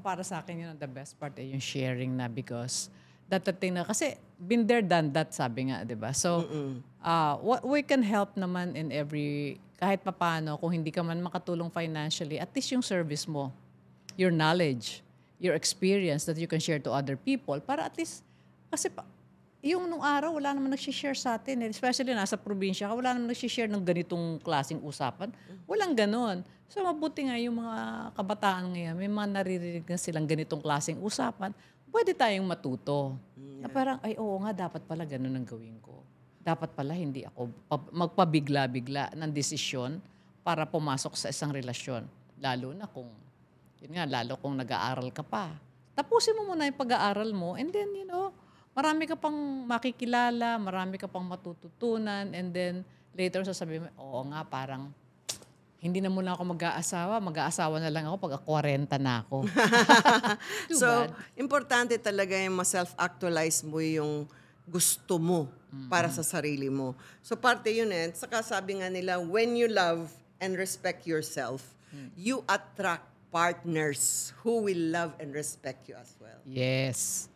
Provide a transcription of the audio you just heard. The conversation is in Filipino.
para sa akin yun, the best part ay yung sharing na because datating na, kasi been there, done that, sabi nga, di ba? So, what we can help naman in every, kahit papano, kung hindi ka man makatulong financially, at least yung service mo, your knowledge, your experience that you can share to other people, para at least, kasi yung nung araw, wala naman nag-share sa atin. Especially nasa probinsya ka, wala naman nag-share ng ganitong klaseng usapan. Walang ganon. So mabuti nga yung mga kabataan ngayon, may mga naririnig na silang ganitong klaseng usapan, pwede tayong matuto. Na parang, ay oo nga, dapat pala ganon ang gawin ko. Dapat pala hindi ako magpabigla-bigla ng desisyon para pumasok sa isang relasyon. Lalo na kung, yun nga, lalo kung nag-aaral ka pa. Tapusin mo muna yung pag-aaral mo and then, marami ka pang makikilala, marami ka pang matututunan, and then later sasabihin mo, oo nga, parang hindi na muna ako mag-aasawa na lang ako pag 40 na ako. So, importante talaga yung ma-self-actualize mo yung gusto mo para sa sarili mo. So, parte yun saka sabi nga nila, when you love and respect yourself, you attract partners who will love and respect you as well. Yes.